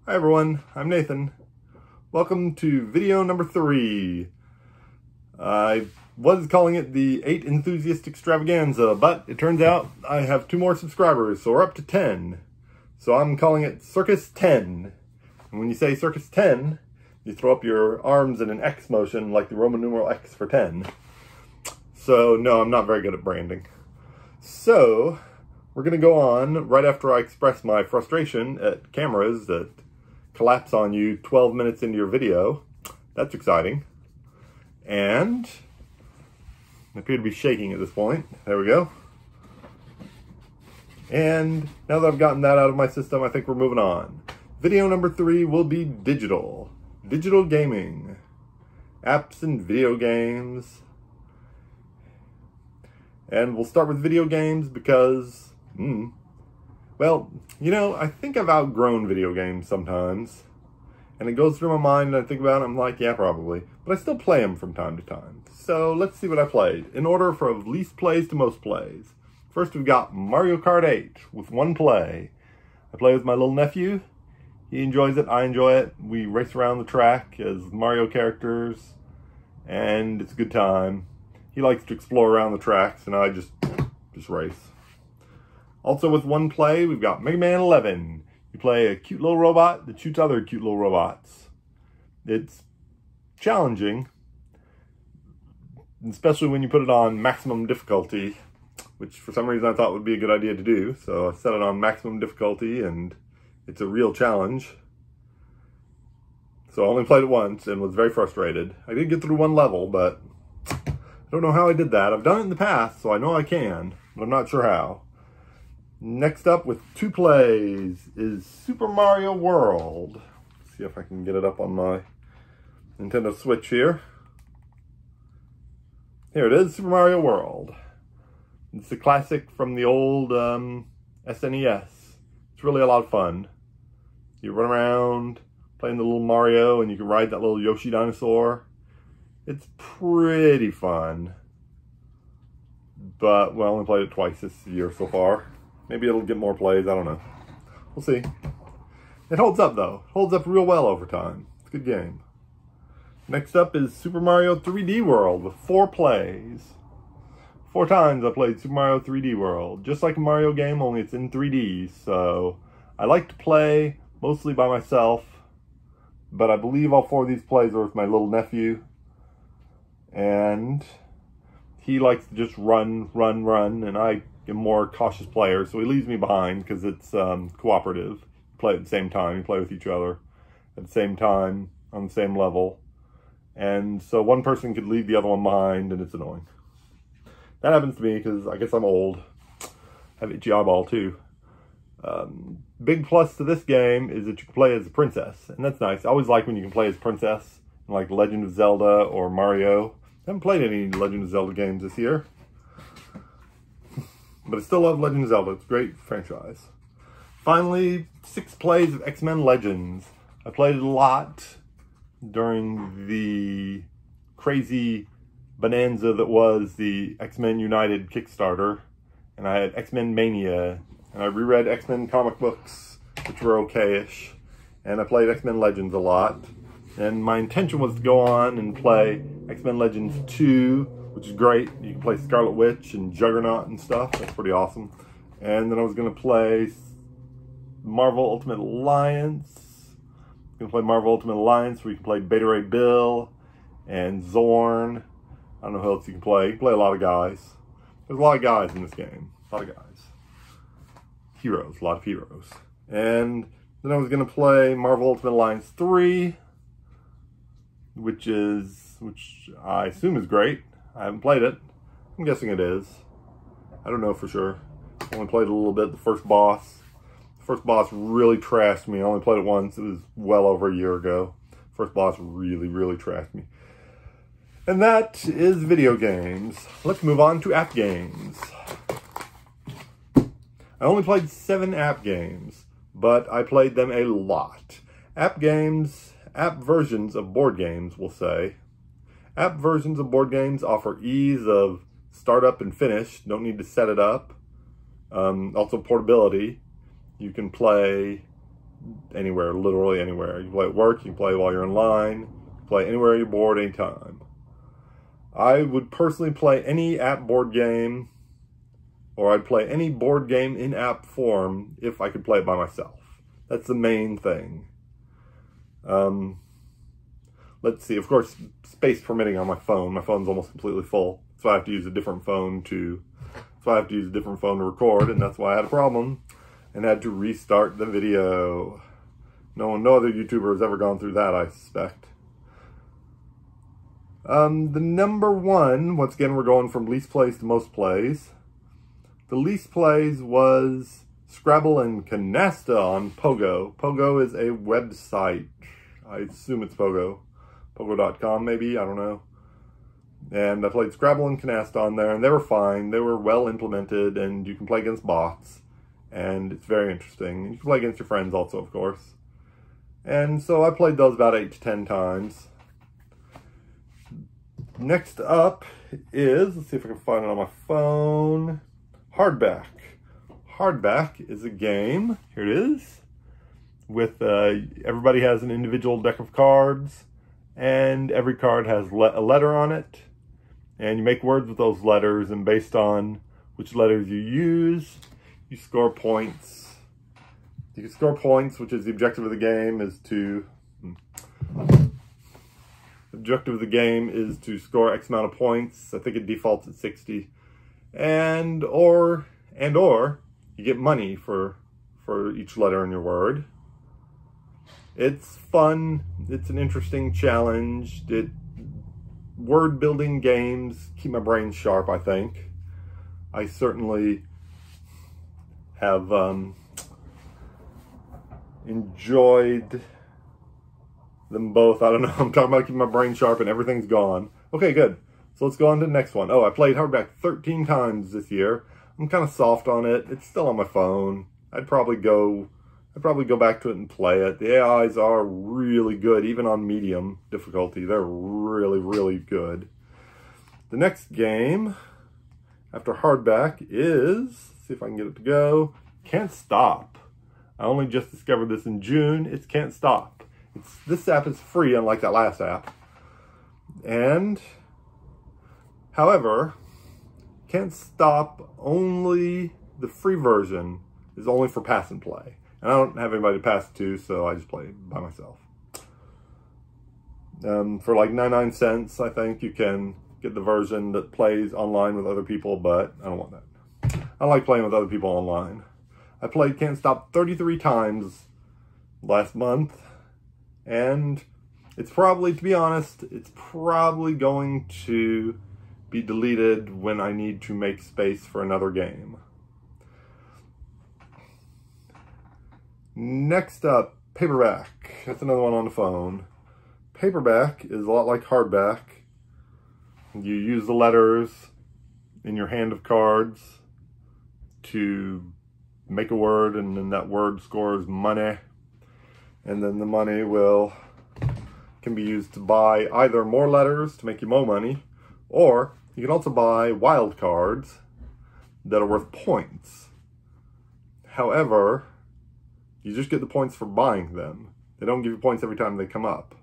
Hi everyone, I'm Nathan. Welcome to video number 3. I was calling it the 8 Enthusiast Extravaganza, but it turns out I have 2 more subscribers, so we're up to 10. So I'm calling it Circus 10. And when you say Circus 10, you throw up your arms in an X motion like the Roman numeral X for 10. So no, I'm not very good at branding. So we're going to go on right after I express my frustration at cameras that collapse on you 12 minutes into your video. That's exciting. And I appear to be shaking at this point. There we go. And now that I've gotten that out of my system, I think we're moving on. Video number 3 will be digital. Digital gaming. Apps and video games. And we'll start with video games because, well, you know, I think I've outgrown video games sometimes. And it goes through my mind and I think about it, I'm like, yeah, probably. But I still play them from time to time. So let's see what I played. In order from least plays to most plays. First we've got Mario Kart 8 with 1 play. I play with my little nephew. He enjoys it, I enjoy it. We race around the track as Mario characters. And it's a good time. He likes to explore around the tracks and I just race. Also with 1 play, we've got Mega Man 11. You play a cute little robot that shoots other cute little robots. It's challenging, especially when you put it on maximum difficulty, which for some reason I thought would be a good idea to do. So I set it on maximum difficulty and it's a real challenge. So I only played it once and was very frustrated. I did get through 1 level, but I don't know how I did that. I've done it in the past, so I know I can, but I'm not sure how. Next up with 2 plays is Super Mario World. Let's see if I can get it up on my Nintendo Switch here. Here it is, Super Mario World. It's a classic from the old SNES. It's really a lot of fun. You run around playing the little Mario and you can ride that little Yoshi dinosaur. It's pretty fun. But, well, I only played it twice this year so far. Maybe it'll get more plays, I don't know. We'll see. It holds up though. It holds up real well over time. It's a good game. Next up is Super Mario 3D World with 4 plays. 4 times I played Super Mario 3D World. Just like a Mario game, only it's in 3D. So I like to play mostly by myself. But I believe all 4 of these plays are with my little nephew. And he likes to just run, and I am a more cautious player, so he leaves me behind because it's cooperative. You play at the same time, you play with each other at the same time, on the same level. And so one person could leave the other one behind, and it's annoying. That happens to me because I guess I'm old. I have itchy eyeball too. Big plus to this game is that you can play as a princess, and that's nice. I always like when you can play as princess, like Legend of Zelda or Mario. I haven't played any Legend of Zelda games this year. But I still love Legend of Zelda. It's a great franchise. Finally, 6 plays of X-Men Legends. I played it a lot during the crazy bonanza that was the X-Men United Kickstarter. And I had X-Men Mania. And I reread X-Men comic books, which were okay-ish. And I played X-Men Legends a lot. And my intention was to go on and play X-Men Legends 2, which is great. You can play Scarlet Witch and Juggernaut and stuff. That's pretty awesome. And then I was going to play Marvel Ultimate Alliance. I'm going to play Marvel Ultimate Alliance where you can play Beta Ray Bill and Zorn. I don't know who else you can play. You can play a lot of guys. There's a lot of guys in this game. A lot of guys. Heroes. A lot of heroes. And then I was going to play Marvel Ultimate Alliance 3. Which I assume is great. I haven't played it. I'm guessing it is. I don't know for sure. I only played a little bit. The first boss really trashed me. I only played it once. It was well over a year ago. First boss really trashed me. And that is video games. Let's move on to app games. I only played 7 app games, but I played them a lot. App versions of board games, we'll say. App versions of board games offer ease of startup and finish. Don't need to set it up. Also portability. You can play anywhere, literally anywhere. You can play at work, you can play while you're in line, you can play anywhere you're bored, anytime. I would personally play any app board game, or I'd play any board game in app form if I could play it by myself. That's the main thing. Let's see, of course, space permitting on my phone. My phone's almost completely full, so I have to use a different phone to record, and that's why I had a problem and had to restart the video. No other YouTuber has ever gone through that, I suspect. The number one, once again, we're going from least plays to most plays. The least plays was Scrabble and Canasta on Pogo. Pogo is a website. I assume it's Pogo. Pogo.com maybe, I don't know. And I played Scrabble and Canasta on there, and they were fine. They were well implemented, and you can play against bots. And it's very interesting. You can play against your friends also, of course. And so I played those about 8 to 10 times. Next up is, let's see if I can find it on my phone, Hardback. Hardback is a game, here it is, with everybody has an individual deck of cards, and every card has a letter on it, and you make words with those letters, and based on which letters you use, you score points. You can score points, which is the objective of the game, is to score X amount of points. I think it defaults at 60. And or you get money for each letter in your word. It's fun. It's an interesting challenge. Word building games keep my brain sharp, I think. I certainly have enjoyed them both. I don't know, I'm talking about keeping my brain sharp and everything's gone. Okay, good. So let's go on to the next one. Oh, I played Hardback 13 times this year. I'm kind of soft on it. It's still on my phone. I'd probably go back to it and play it. The AIs are really good, even on medium difficulty. They're really, really good. The next game after Hardback is, see if I can get it to go, Can't Stop. I only just discovered this in June. It's Can't Stop. This app is free, unlike that last app. And, however, Can't Stop, only the free version is only for pass and play. And I don't have anybody to pass it to, so I just play by myself. For like 99 cents, I think, you can get the version that plays online with other people, but I don't want that. I like playing with other people online. I played Can't Stop 33 times last month, and it's probably, to be honest, it's probably going to be deleted when I need to make space for another game. Next up, Paperback. That's another one on the phone. Paperback is a lot like Hardback. You use the letters in your hand of cards to make a word, and then that word scores money. And then the money can be used to buy either more letters to make you more money, or you can also buy wild cards that are worth points. However, you just get the points for buying them. They don't give you points every time they come up.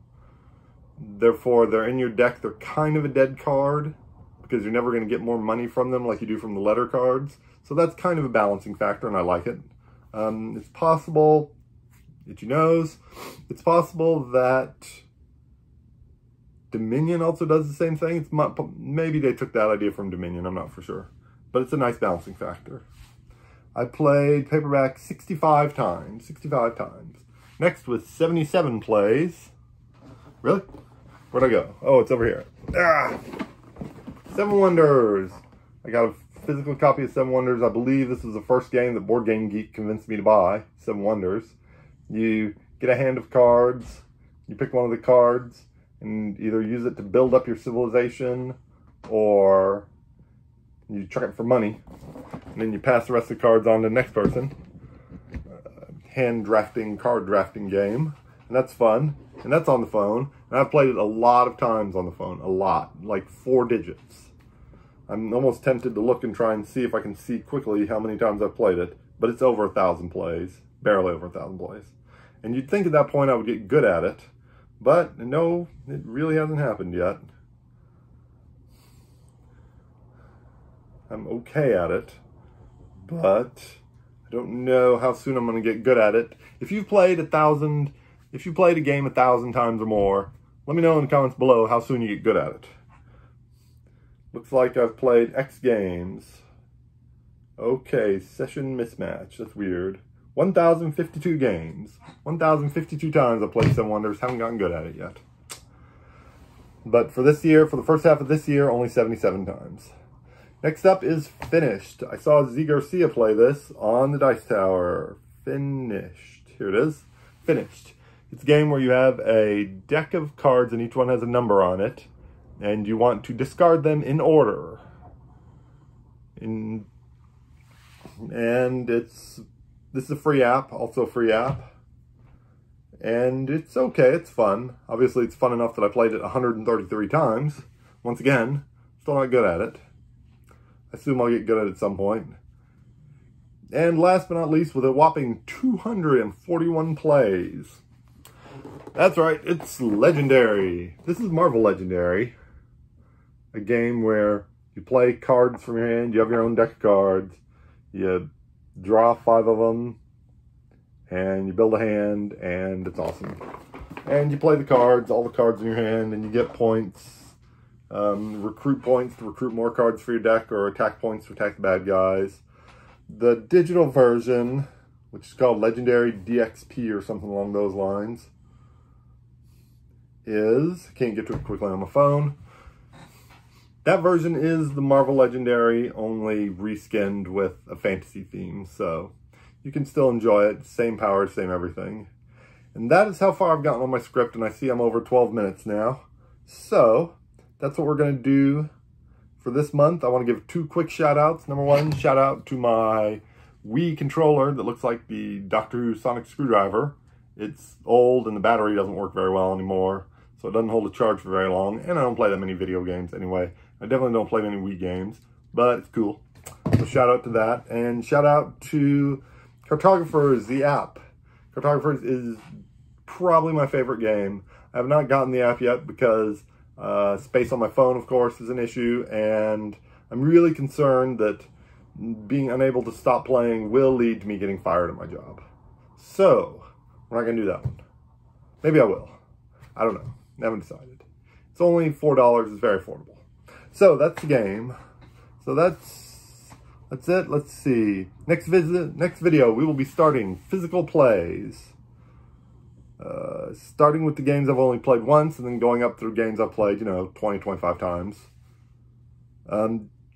Therefore, they're in your deck. They're kind of a dead card because you're never going to get more money from them like you do from the letter cards. So that's kind of a balancing factor, and I like it. It's possible, itchy nose, it's possible that Dominion also does the same thing. Maybe they took that idea from Dominion, I'm not for sure. But it's a nice balancing factor. I played Paperback 65 times. 65 times. Next was 77 plays. Really? Where'd I go? Oh, it's over here. Ah! Seven Wonders. I got a physical copy of Seven Wonders. I believe this was the first game that Board Game Geek convinced me to buy. Seven Wonders. You get a hand of cards. You pick one of the cards and either use it to build up your civilization, or you chuck it for money. And then you pass the rest of the cards on to the next person. Hand drafting, card drafting game. And that's fun. And that's on the phone. And I've played it a lot of times on the phone. A lot. Like 4 digits. I'm almost tempted to look and try and see if I can see quickly how many times I've played it. But it's over 1,000 plays. Barely over 1,000 plays. And you'd think at that point I would get good at it, but no, it really hasn't happened yet. I'm okay at it, but I don't know how soon I'm going to get good at it. If you've played a game 1,000 times or more, let me know in the comments below how soon you get good at it. Looks like I've played X games. Okay, session mismatch. That's weird. 1,052 games. 1,052 times I've played Seven Wonders. Haven't gotten good at it yet. But for this year, for the first half of this year, only 77 times. Next up is Finished. I saw Z Garcia play this on the Dice Tower. Finished. Here it is. Finished. It's a game where you have a deck of cards and each one has a number on it. And you want to discard them in order. And this is a free app, also a free app. And it's okay, it's fun. Obviously it's fun enough that I played it 133 times. Once again, still not good at it. I assume I'll get good at it at some point. And last but not least, with a whopping 241 plays. That's right, it's Legendary. This is Marvel Legendary. A game where you play cards from your hand, you have your own deck of cards, you draw 5 of them, and you build a hand, and it's awesome. And you play the cards, all the cards in your hand, and you get points, recruit points to recruit more cards for your deck, or attack points to attack the bad guys. The digital version, which is called Legendary DXP or something along those lines, I can't get to it quickly on my phone. That version is the Marvel Legendary, only reskinned with a fantasy theme, so you can still enjoy it. Same powers, same everything. And that is how far I've gotten on my script, and I see I'm over 12 minutes now. So, that's what we're going to do for this month. I want to give 2 quick shout-outs. Number 1, shout-out to my Wii controller that looks like the Doctor Who sonic screwdriver. It's old, and the battery doesn't work very well anymore, so it doesn't hold a charge for very long, and I don't play that many video games anyway. I definitely don't play many Wii games, but it's cool. So shout out to that, and shout out to Cartographers, the app. Cartographers is probably my favorite game. I have not gotten the app yet because space on my phone, of course, is an issue, and I'm really concerned that being unable to stop playing will lead to me getting fired at my job. So, we're not going to do that one. Maybe I will. I don't know. I haven't decided. It's only $4. It's very affordable. So that's the game. So that's it. Let's see. Next video, we will be starting physical plays. Starting with the games I've only played once, and then going up through games I've played, 20, 25 times.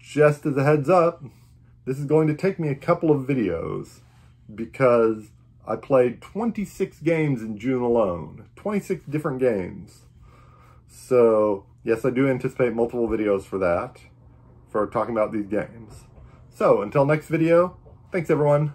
Just as a heads up, this is going to take me a couple of videos because I played 26 games in June alone. 26 different games. So, yes, I do anticipate multiple videos for that, for talking about these games. So, until next video, thanks everyone.